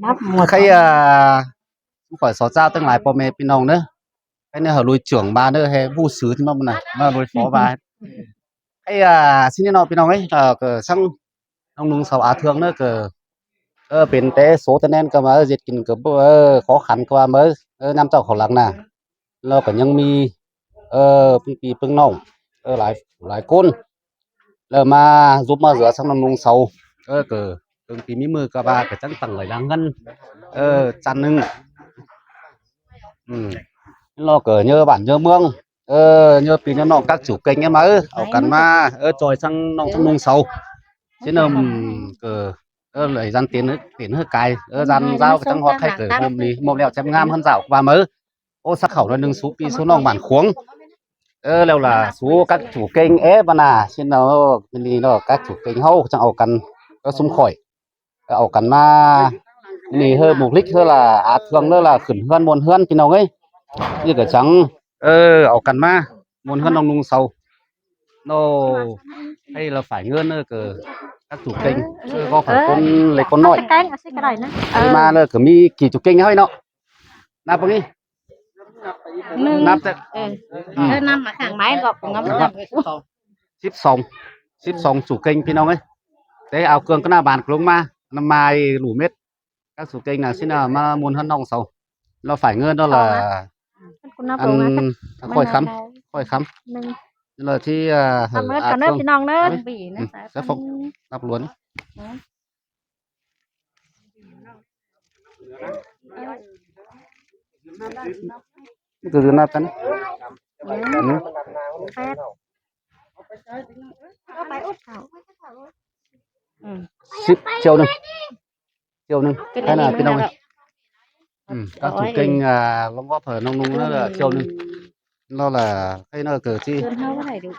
นับหมด Khi khỏi xóa giao tương lai bố mẹ bên nông nữa cái này họ lùi trưởng ba nữa hay vu sứ thì mong này mà lùi phó ba cái xin nó bên nông ấy cái sang nông nông sau á thương nữa cái bên tế số tên nên cái mà dịch kinh cái khó khăn qua mới năm tàu khẩu lăng nè lo cả nhân mi bị bưng nông lại lại côn là mà giúp mà rửa sang nông nông sau cái từng tí mi mưa cả ba cái trắng tầng lại đang ngân chăn nưng lo cờ nhớ bản nhớ mương nhớ pin nhớ nọ các chủ kênh em ở cắn ma trồi sang nông sang nông sâu chứ nó cờ lấy gian tiền hơi cài gian giao cái tăng hoa khách cờ hôm đi một lèo chém ngam hơn dạo và mới ô sắc khẩu nó nâng số pi số nòng bản khuống lèo là số các chủ kênh ép mà xin nó bên đi nó các chủ kênh hâu chẳng ổ cắn có súng khỏi ổ cắn ma nì hơi mục đích hơi là thường nữa là khẩn hơn buồn hơn thì nào ấy như cái trắng ổ cắn ma buồn hơn nông nung sâu nó hay là phải ngươn nữa cái các chủ kênh có phải con lấy con nội mà là cái mi kỳ chủ kênh hơi nó nạp đi nạp năm mà hàng máy gọt ngắm ship xong chủ kênh thì nào ấy thế ảo cường cái nào bàn cũng mà năm mai lủ mét các chủ kênh là xin là mà muốn hơn nông sâu nó phải ngươn đó là ăn khỏi khắm là thì cả nước thì non nữa sẽ phong đắp luôn từ từ nào tấn ship chiều nưng hay là cái đâu các chủ kênh lông góp ở nông nung nó là chiều nưng nó là hay nó cờ chi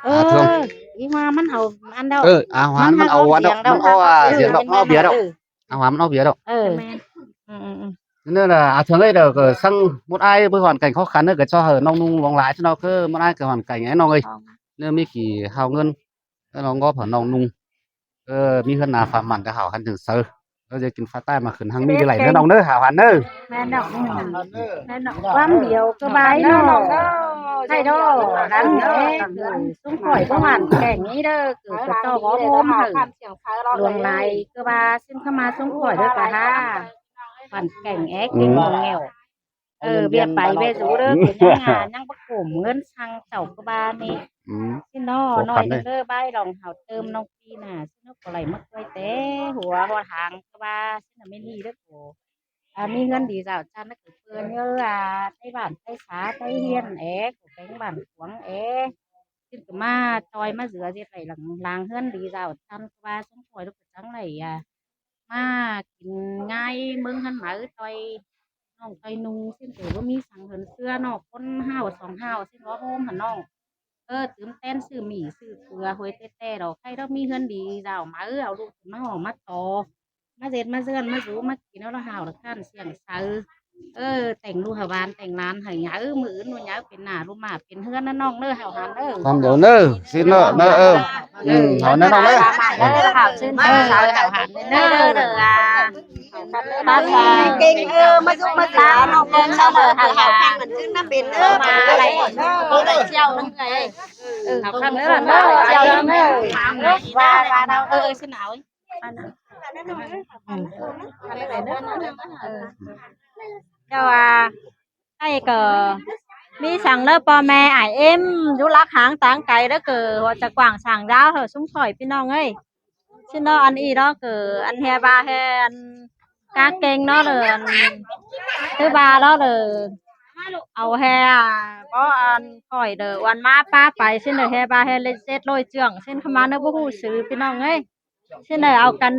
thương hoa mắn hầu ăn đâu hoa mắn hầu ăn đâu mắn hầu giếng đâu nó bía đâu hoa mắn hầu bía đâu nên là thường ấy là sang một ai với hoàn cảnh khó khăn nữa cái cho hở nông nung vòng lái cho nó cứ một ai cái hoàn cảnh ấy nó ơi nên mi kỳ hào ngân nó góp ở nông nung mi hơn là phạm mặn cái hảo hành thường sơ giờ kinh phá tay mà khẩn hàng mi cái này nó nông nữa hảo hẳn nữa quán điều cơ bài nó hay đó đang xuống khỏi có hoàn cảnh ấy đó cứ cho có hôm thử luồng này cơ ba xin khám ma xuống khỏi đó cả ha hoàn cảnh é kinh nghèo việc bài về rú đó cái nhà nhang bắc cổ ngân sang chậu cơ ba nè xin nó nói đỡ bay lòng hào tôm nông phi nè xin nó có lại mất quay té hùa hoa hàng cơ ba xin là men hi đó cổ mi ngân đi dạo cha nó cứ vừa như tây bản tây xá tây hiên é của cánh bản quáng é xin cứ ma tròi ma rửa gì phải làng hơn đi dạo chăn qua xuống khỏi lúc trắng này mà ngay mừng hơn mở tròi nong tròi nung xin cứ có mi sang hơn xưa nó con hào sòng hào xin có hôm hẳn nong tướng ten sư mỉ sư vừa hồi tê tê đó hay đó mi hơn đi dạo mở ảo lúc nó hò mắt to má dệt má dươn má rú má kỳ nó hào được khăn xiềng sờแต่งลูกหวานแต่งร้านให้หยามือนู่นหยาเป็นหน้าลูกหมาเป็นเฮือนนั่นน้องเด้อหาวหันเด้อ làm điều nữa xin nó hỏi nó đâu đấy หาวชื่นสาวหาวหันเด้อบ้านเก่งมาซุกมาตาน้องเพิ่นเช้าเด้อหาวหันมันขึ้นน่ะเป็นมาอะไรเจ้านั่นไงหาวคันเด้อเจ้านั่นเด้อว่าเราสิหนาวเจ้าcái cờ miสั่งเด้อพ่อแม่ไอเอ็มอยู่รักหางต่างไกลเด้อคือว่าจะกว้างสั่งดาวเถอะซุ้มข่อยพี่น้องเอ้ยชิโนอันอีđóคืออันเฮบาเฮอันกาเก่งเนาะเลยอันthứ ba đó là เอาแฮก็อันข่อยเด้อวันมาป้าไปxinเด้อเฮบาเฮเลยเซ็ตลอยเจืองxinเข้ามาเด้อบ่ฮู้ชื่อพี่น้องเอ้ยxinเด้อเอากัน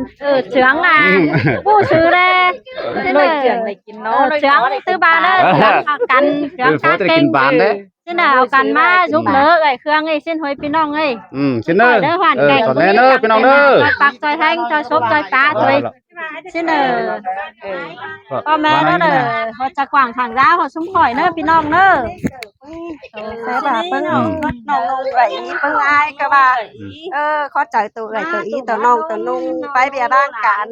เจืองผู้ชื่อเด้xinเด้อเจืองได้กินเนาะเจืองthứ baเด้อเจืองเอากันเจืองกาเก่งxinเด้อเอากันมาgiúp đỡ cáiเครื่องấy xin hồiพี่น้องเอ้ยxinเด้อ hoàn cảnh còn nèพี่น้องเด้อ ปักซอยแห้งซอยซบซอยปลาthôi ชื่อเนอพ่อแม่เด้อเด้อเขาจะกว่างทางดาวเขาซุ้มข่อยเนอพี่น้องเนอใช่ป่ะเพิ่งเอาน้องไปเพิ่งอายก็ว่าเขาใจตัวไอ้ตัวอีตัวน้องตัวนุ่งไปเบียบ้านกัน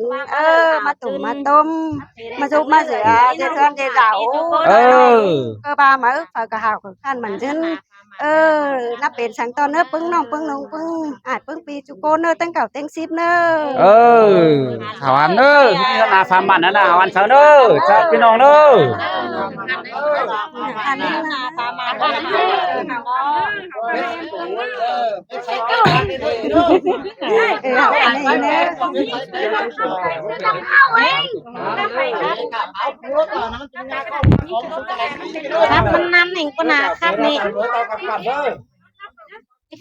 มาตุ่มมาต้มมาซุปมาเสือเจ้าเทือนเจ้าเดาก็บ้ามาฝากกระหาวของท่านมันจนนับเป็นสังตอนเนอปึ้งน้องปึ้งน้องปึ้งอาจปึ้งปีจุโกเนอตั้งเก่าตั้ง10เนอหาวันเนอนี่ก็นาฟาร์มมันนั่นน่ะวันเช้าเนอจ้าพี่น้องเนออันนี้นาตามาครับมันน้ำหนึ่งปนาครับนี่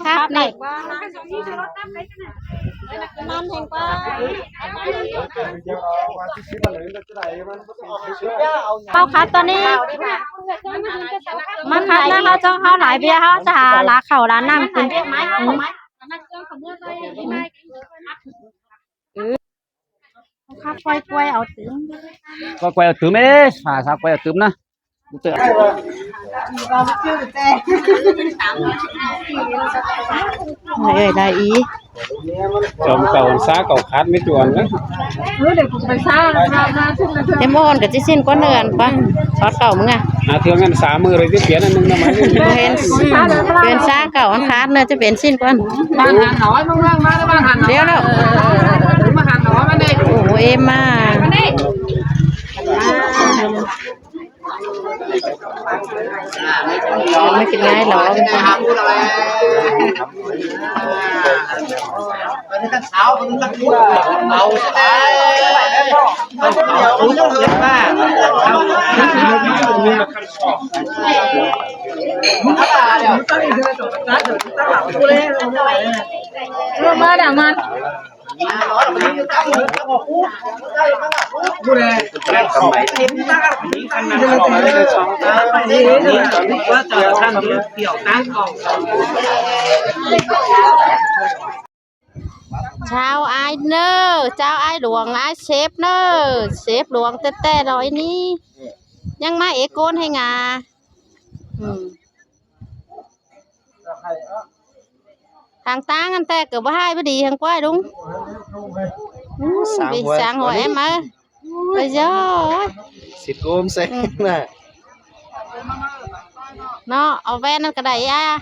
ครับนี่น้ำแห่งว่าเข้าคัดตอนนี้มันคัดแล้วเขาจ้องเขาหลายเบียร์เขาจะหาร้านเข่าร้านน้ำกินครับกล้วยเอาตื้มก็กล้วยเอาตื้มเอ๊ะหาซักกล้วยเอาตื้มนะเจอได้อีจอมเก่าซาเก่าคัดไม่จวนนะเดี๋ยวผมไปซ่าเดมอนกับจิซินก้อนเดือนป่ะช็อตเก่ามึงอ่ะเทืองกัน3 มือเลยที่เปลี่ยนอันนึงนะมันเป็นซ่าเก่าอันคัดเนื้อจะเป็นซินก้อนบ้านหันหอยมึงมาบ้านหันเดี๋ยวแล้วมาหันหอยมาดิโอ้เอ็มมาไม่กินง่ายหรอเช้าเป็นตะกุดเอาใช่เอาตุ้งเยอะมากรวมมาด่ามันกูเลยสมัยเต็มมากนี่ขนาดเราสองตานี่ว่าเจอท่านเกี่ยวตั้งกองชาวไอเนอร์เจ้าไอหลวงไอเชฟเนอร์เชฟหลวงแต่ร้อยนี้ยังมาเอกโกนให้งาทางตั้งกันแต่เกือบว่าให้พอดีทางก้อยđúng bị sáng hỏi em ơi bây giờ xịt gôm xe nè nó ở ven nó cái đấy à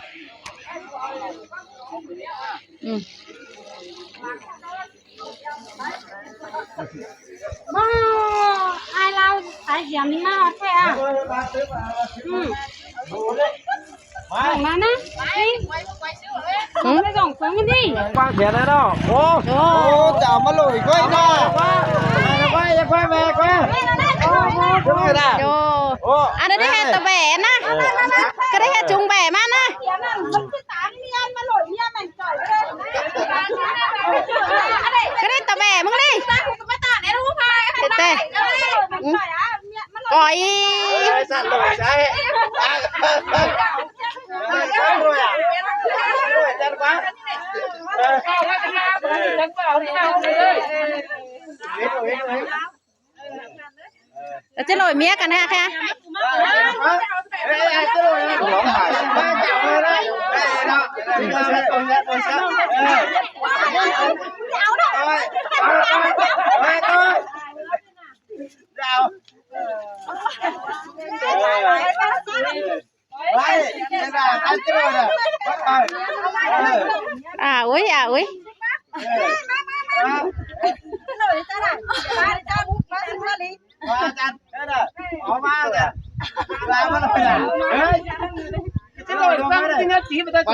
ai lao phải giảm nó thế à nó nè cái dòng xuống đi quang thiệt đấy đó ô chào má lùi quay ra quay về quay anh đấy hết tờ bẻ nè cái đấy hết trùng bẻ mà nè cái đấy tờ bẻมึงđi tê coi chứ lồi mía cả nè kha à ui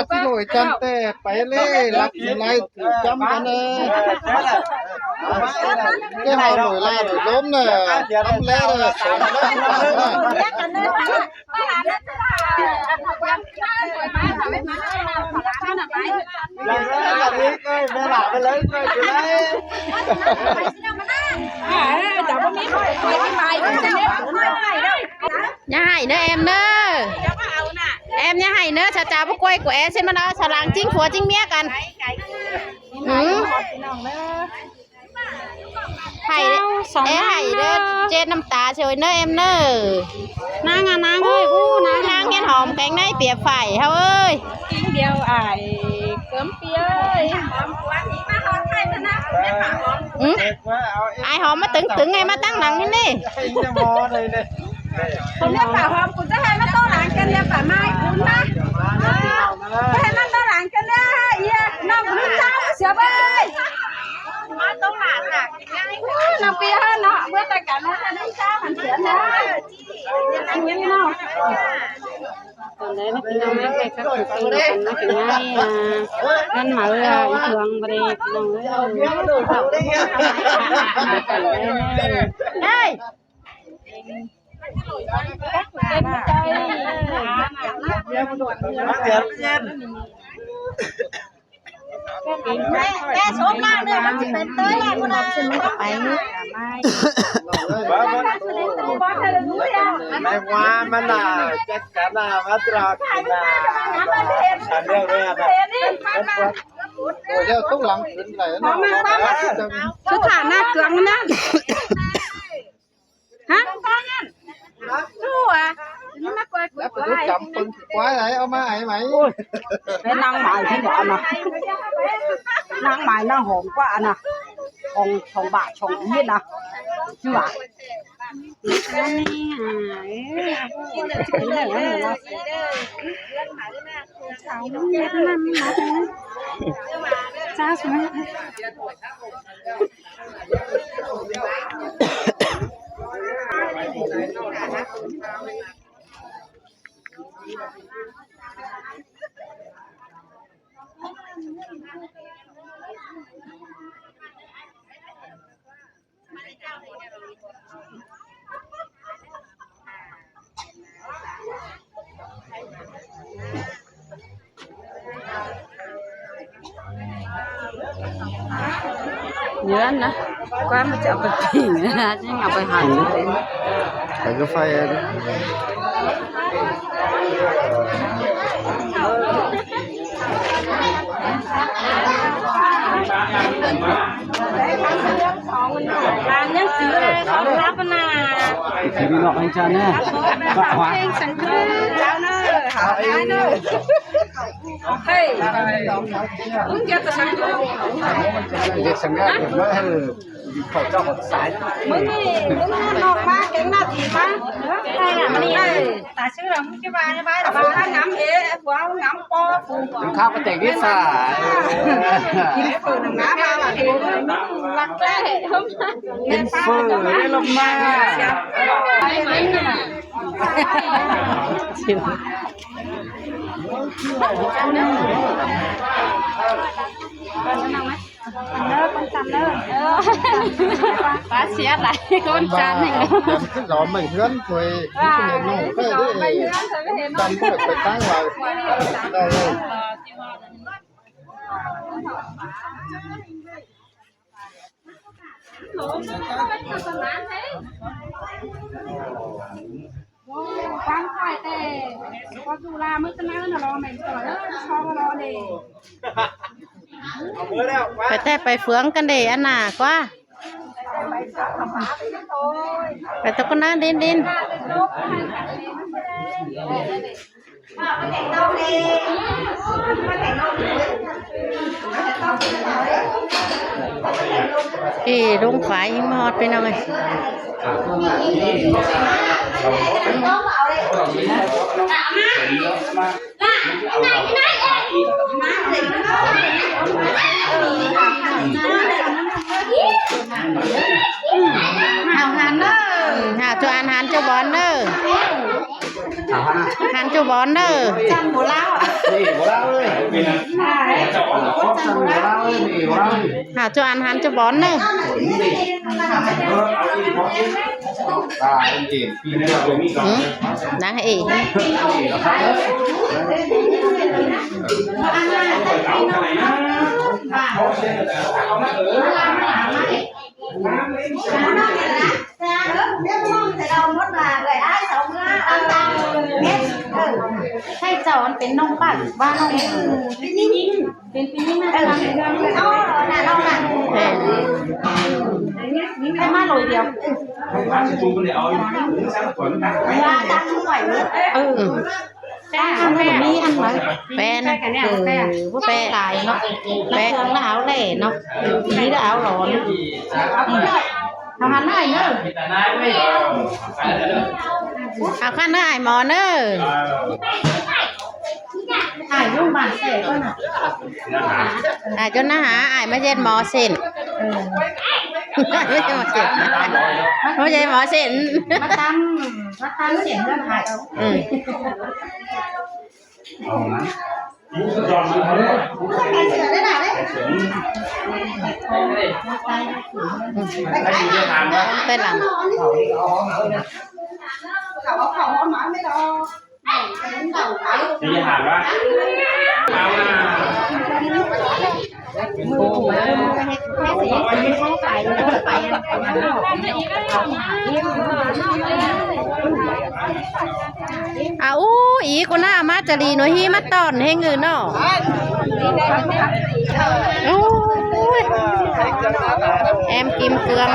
bắt lỗi chân tè phải lê lắp lại thử chấm cái này cái họ nổi la nổi đốm nè đấm lé nè sống nhà hải nữa em nữa em nhà hải nữa chào chào bác quay của em xin mà nó chào làng chính phúa chính mía cần hải sóng hay đó trên năm tá rồi nơi em nơi nàng ơi nàng nghe hòm cánh đấy bìa phải hao ơi điều ải cấm pia ơi ai hòm mà tưởng ngay mà tăng nặng đi không biết bảo hòm cũng rất hay mà to làng chân em phải mai cũng má hay mà to làng chân đấy nó cũng sao sửa ơi má to làng à nó pia hơn nó bữa tay cả nó sao hẳn sửa nữa anh nhớ nó còn đấy nó kinh ngân mấy cái các thực kinh ngân nó kinh ngay ngân mở thường và đây đây cái số nào nữa nó chỉ phải tới là con nào xin phải Này qua mà là chắc chắn là bắt ra thì là sản liệu đây à rồi đeo thuốc lắng đến lại nó chú thả na cường nhá hả chú à nó quay đã phải rút chậm phân quái đấy ông ấy mày cái năng mài thế nhỏ nè năng mài nó hồn quá nè hồn bạc hồn biết nè chú à sao xuống nhớ nè quá mà chậm phải tiền nữa chứ ngọc phải hành phải cái phai làm nhân chứa không lắp nè thì bị nọ anh cha nhé vạ hóa cháu nó hảo cái nó hey ứng cho tôi sang để sang ra để nó khẩu cho một sải mừng nó ba cái nào thì ba hay là mình đây ta xứ là cái ba là ba ngắm thế quá ngắm po phùข้าวมาแต่งนิสา กินฝืนngắm ba là lắc lẹ khôngกินฟืนได้ลงมา con chăn đó bá xé lại con chăn này cái giỏ mình gắn thôi cái này nó cái đấy chăn cũng phải tăng vào đây quán khoai tè có dù là mới cái nào nó lo mình rồi đó cho lo đi phải té phải phướngกันเดะอันน่ะกว่าไปตะกันนะดินลุงฝ่ายยังมาฮอดไปหน่อยhào hàn đó hào cho ăn hàn cho bón đó hàn cho bón đó chăn bố lao hào cho ăn hàn cho bón đó đáng hỉให้เจ้ามันเป็นน้องปัดว่าน้องเป็นปีนี้นะเป็นน้องน่ะ ให้มาเลยเดียว chú này ơi cũng sáng tuổi nó tăngแต่แม่มีอันไว้แฟนผู้แปรตายเนาะแปรเครื่องแล้วเอาแหล่เนาะนี่แล้วเอาหลอนทำหันหน้าเนอะเอาขั้นหน้าไอ้หมอเนอะถ่ายรูปบ้านเสร็จก็น่ะถ่ายจนหน้าหาไอ้ไม่ใช่หมอเส้นไม่ใช่หมอเส้นไม่ใช่หมอเส้นมาตั้งเส้นแล้วถ่ายเป็นหลังthì hàm đó ao ý của nó má chả đi nói hi mắt tròn hay người nó em kim cương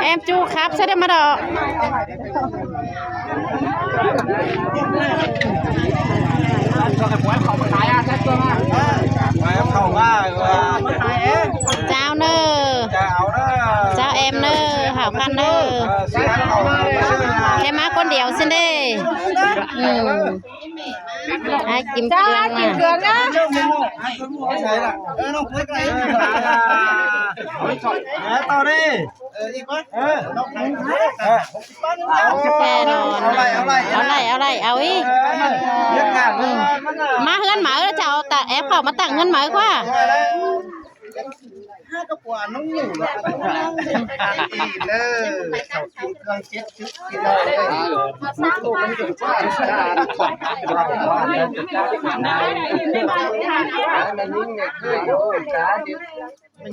em chu khắp sẽ đem mà đỏ chào nơ chào em nơ hảo khăn nơ em má con đèo xin đi ai kim cương á tao đi ao ý má hơn mở chào tạ ép khẩu má tặng hơn mở quá hai cái quả nó nhiều lắm sầu kim cương chết trước khi đây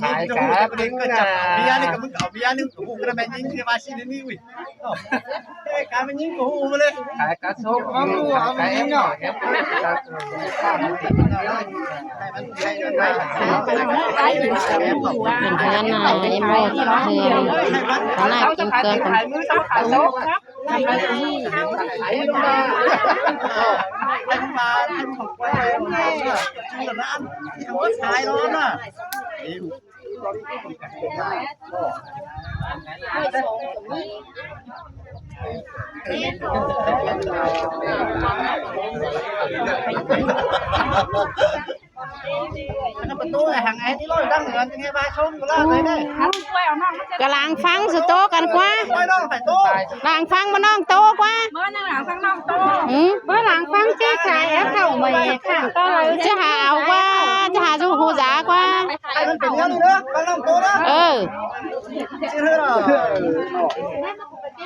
Hãy subscribe cho kênh Ghiền Mì Gõ để không bỏ lỡ nhữngกำลังฟังสุดโตกันกว่าหลังฟังมาน้องโตกว่าเมื่อหลังฟังน้องโตเมื่อหลังฟังเจ๊ขายแอปเข่าใหม่ข้างต้นจะหาเอากว่าจะหาสู่หูจ๋ากว่า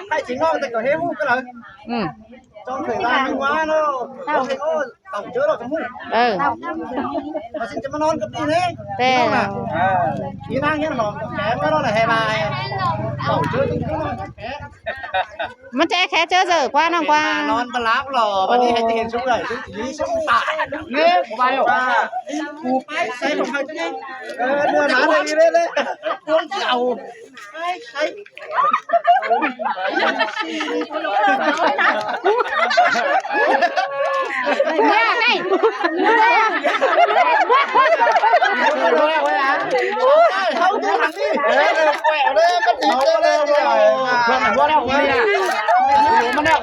ให้chính ngon thì có hết hút cái này trong thời gian quá nó tổng chứa rồi trong hút mà xin cho nó non cái gì đấy kỹ năng nhé nó kém cái đó là hè bài tổng chứa trong hútมันจะแค่เจอกว่าน้องกว่า non ba láp lòวันนี้ให้จะเห็นชุดเลยชุดสีชุดตายเนี่ยไปหรอกูไปใส่ลงไปจะได้เนื้อหนาเลยนี่เลยพวงเก่าใช่เนี่ยไงเขาดูหันนี่แหววเลยมันดีเลยเพื่อนว่าแล้วเนี่ยมันเนี่ย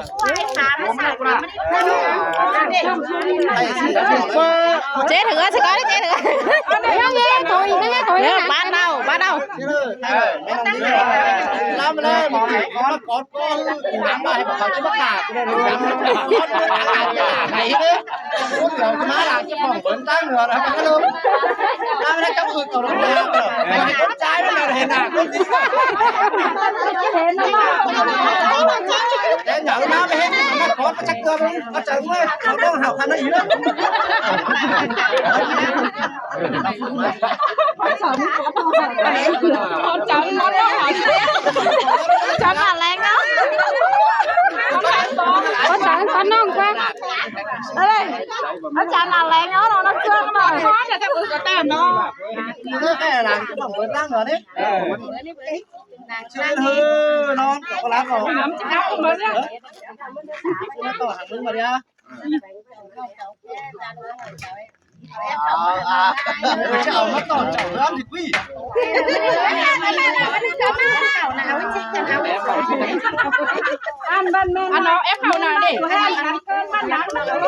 chế thử sẽ có đấy chế thử nghe thôi bắt đầu làm lên có nắm lại bảo cho bác cả này đấy má làm cho phòng vẫn tay nữa là cái luôn làm lên trong người cầu nó con trai nó là hiện nào con gì để nhỏ má mày hết có chắc cơ không có chẳng mới nó đâu học hành nó gì đó con chồng nó đó hả chọn là lén đó con chọn con non con ở đây nó chọn là lén đó nó เครื่องมาทอดจะมือก็ต้านเนาะ แค่หลังจะต้องเปิดตั้งเหรอเนี่ยชื่อเธอนอนกับรักของ น้ำจะเอาหมดเนี่ย ต่อหันมึงมาดิอ่ะจะเอามาต่อจากร้านดิพี่อันน้องเอฟเขาหน่อยดิ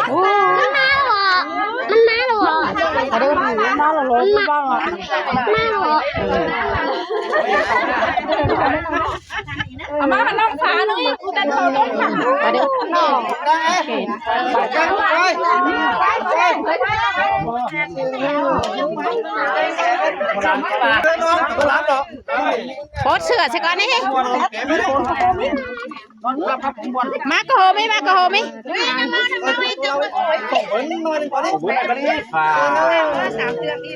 โอ้มันมาหรอเขาดูดีมาหรอเลยบ้างอ่ะเอามาน้องขาหน่อยกูจะโทรน้องขาเดี๋ยวน้องได้โพสเสือใช่ก่อนนี่มากระโหมิ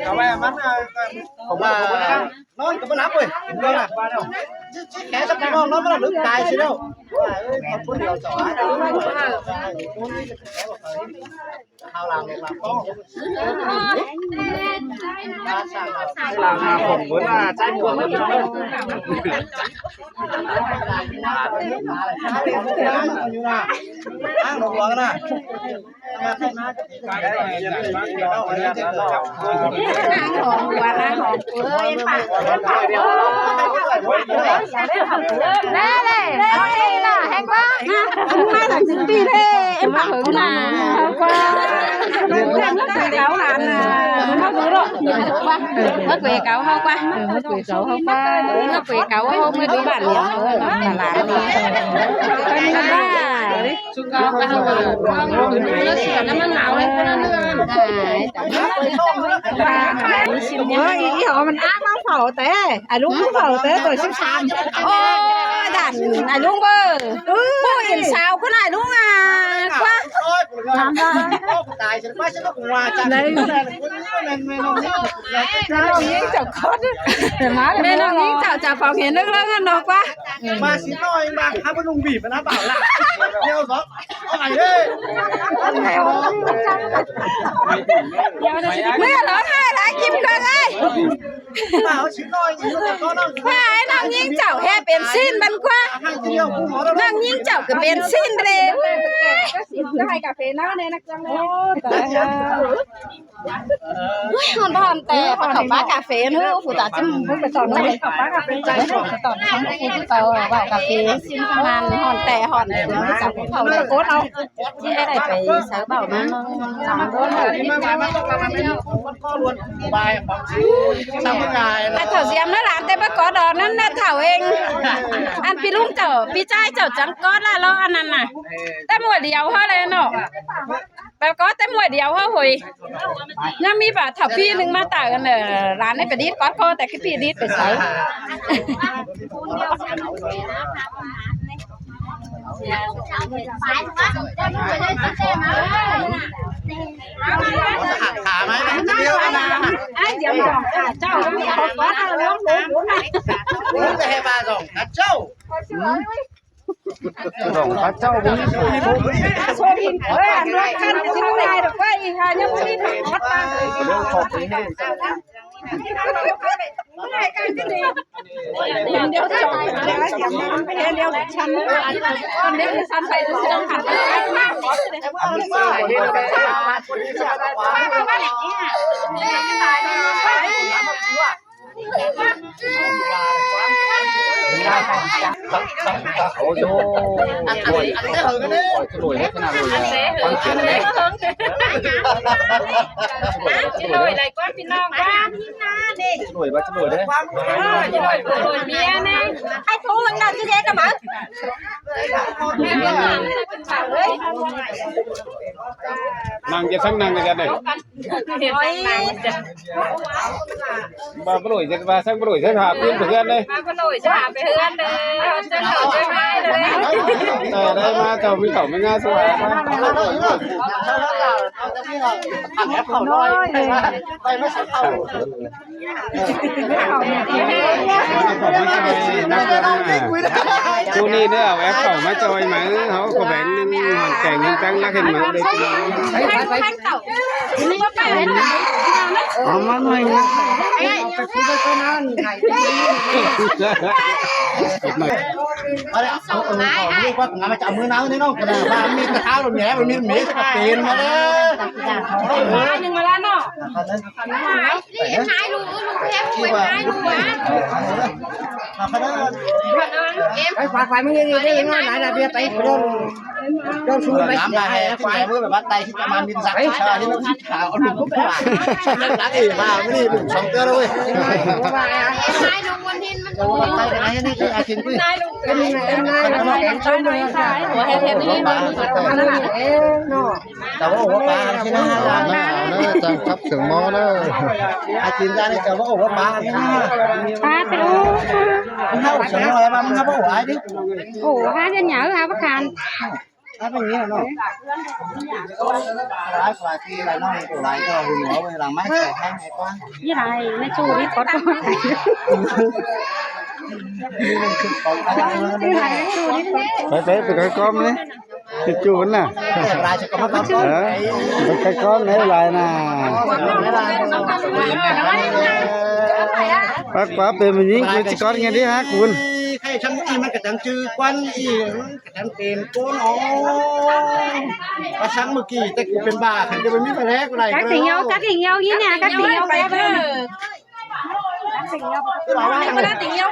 เอาไว้มันผมว่านอนกับมันรับเลยนอนอ่ะแค่สักทีนอนมันลึกตายสิแล้วขอบคุณเราต่อข้าวหลามลงมาป้องหลามมาผมเหมือนว่าใจกลัวไม่พออยู่นะอ้างลงหัวกันนะมาใครมาจะตายได้ยังไงบ้างเดี๋ยวเอาไว้จะเกิดหอมหัวนะหอมเอ้ยปากแน่เลยล่ะแห้งบ้างมาหลังถึงปีเท่เอ็มปากเขาหนาว่าเรื่องเก่าหลานน่ะเขาดูหรอกว่าเมื่อปีเก่าเขาว่าเมื่อปีเก่าเขาไม่ดูบ้านเนี่ยหลานนี่กันว่าชุกเอาไปทำอะไรแล้วเสียน้ำมันหนาวเลยก็นั่นเลยอีหอมันอ้างมาเผาแต่ไอ้ลุงเผาแต่ตัวชิบชามโอ้ดันไอ้ลุงเบอร์ผู้เห็นสาวก็ได้ลุงอ่ะกว่าทำได้ตายฉันว่าฉันก็กลัวจังเลยแม่น้องยิ่งเจ้าคอดแม่น้องยิ่งเจ้าจะฟังเห็นเรื่องนั้นหรอกว่ามาสิน้อยมาครับมันลุงบีบนะเปล่าล่ะเดี๋ยวสองเอาไหนเลยเมื่อร้องไห้หลายกิมกันไงมาเอาชิ้นน้อยอีกแล้วก็น้องว่าไอ้น้องยิ่งเจ้าแค่เป็นสิ้นมันกว่าน้องยิ่งเจ้าก็เป็นสิ้นเลยก็ให้กาแฟน้าเนี่ยนะจังเลยหอนแต่พอเขาป้ากาแฟเนอะผู้ตาจิ้มไปตอนนั้นเขาป้ากาแฟใจตอนทั้งผู้ที่เตาว่ากาแฟสิ้นประมาณหอนแต่หอนจับเขาเลยโคตรเอาที่ได้ไปใส่เบานั้นสามร้อยบายของทำงานแต่เถาเสียมนั่นหลานแต่ประกอบดอกนั้นน่ะเถาเองอันพี่ลุงเจ้าพี่ใจเจ้าจังก้อนละล้ออันนั้นน่ะแต่หมวดเดียวเท่าไรเนาะแบบก็แต่หมวดเดียวเท่าหุยยังมีแบบถ้าพี่นึงมาต่างกันร้านในประดิษฐ์ก็แต่คือพี่ดิษฐ์ไปใส่ขาไหมเดียวนะเดี๋ยวเจ้าเขาก็แล้วหนูจะให้มาส่งเจ้าส่งพระเจ้าบุญโชว์หินอันรักกันจะทำได้หรือว่าอีกค่ะยังไม่ได้ทอดมาเรื่องขอบคุณให้เดี๋ยวจบเดี๋ยวฉันเดี๋ยวฉันไปดูเรื่องหันโอ้โหรวยรวยขนาดรวยฟังเสียงเลยรวยอะไรก็พี่น้องว่าพี่นาเด็กรวยบ้าจะรวยเลยรวยเมียเนี่ยให้ทุกวันนั้นจะเด็กกันมั้งนั่งจะทั้งนั่งกันเลยบ้าปลุยจะบ้าทั้งปลุยทั้งหาเพื่อนเพื่อนเลยบ้าปลุยจะหาไปเพื่อนเลยจะเขาจะง่ายเลยได้มาเจ้ามีเขาไม่ง่ายสวยมาเขาลอยไปไม่ใช่เขากูนี่เนี่ยแอปเขามาจอยมาเขาก็แบ่งหนึ่งแข่งหนึ่งตั้งนักเห็นมาเลย ให้เต่า เอามาหน่อยนะ เอาเลยเอาเรียกว่าของงานมาจับมือน้าเนี่ยน้องกระดาษบ้านมีกระเท้าแบบแหนมันมีเมฆกระเตนมาเลย หนึ่งมาแล้วเนาะ ที่ว่าไปฝากมึงยังได้ยังไงไหนนะเบียร์ไปโดนชูไปน้ำไปให้ไฟเมื่อแบบว่าไตที่จะมาบินสักชาที่มันขาวหนุ่มก็ผ่านรักเอ๋มาไม่ได้หนุ่มสองเต้าเลยนายลุงวันทินมันตัวไปไหนนี่คืออาชีพกุ้ยนายลุงเป็นนายช่วยหน่อยค่ะหัวแทนนี่แต่ว่าโอ้ปลาใช่ไหมจังทับถึงมอเลยอาชีพได้แต่ว่าโอ้ปลาไม่น่าปลาไปดู มึงเข้าเฉยอะไรบ้างมึงเข้าโอ้ยดิ โอ้ฮะจะเหนียวฮะประกัน ถ้าเป็นอย่างนี้เนาะร้ายกว่าที่ไรน้องตัวไรก็หัวเวลาไม้แข็งไอ้ก้อน ยี่ไรในชูนี่ก็ต้อง ไปcái con đấy cái chuồn nè รายจะก็มาต้อน cái con đấy lại nè bác quá bên mình nhìn cái con nghe đi hả cuốn ใครฉันอีมันกระจังจือควันอีกระจังเต็มโกนอ๋อมาชั้นเมื่อกี้แต่กูเป็นบ้าขันจะไปมีไปแรกอะไร các tình yêu như nè các tình yêu bé tình yêu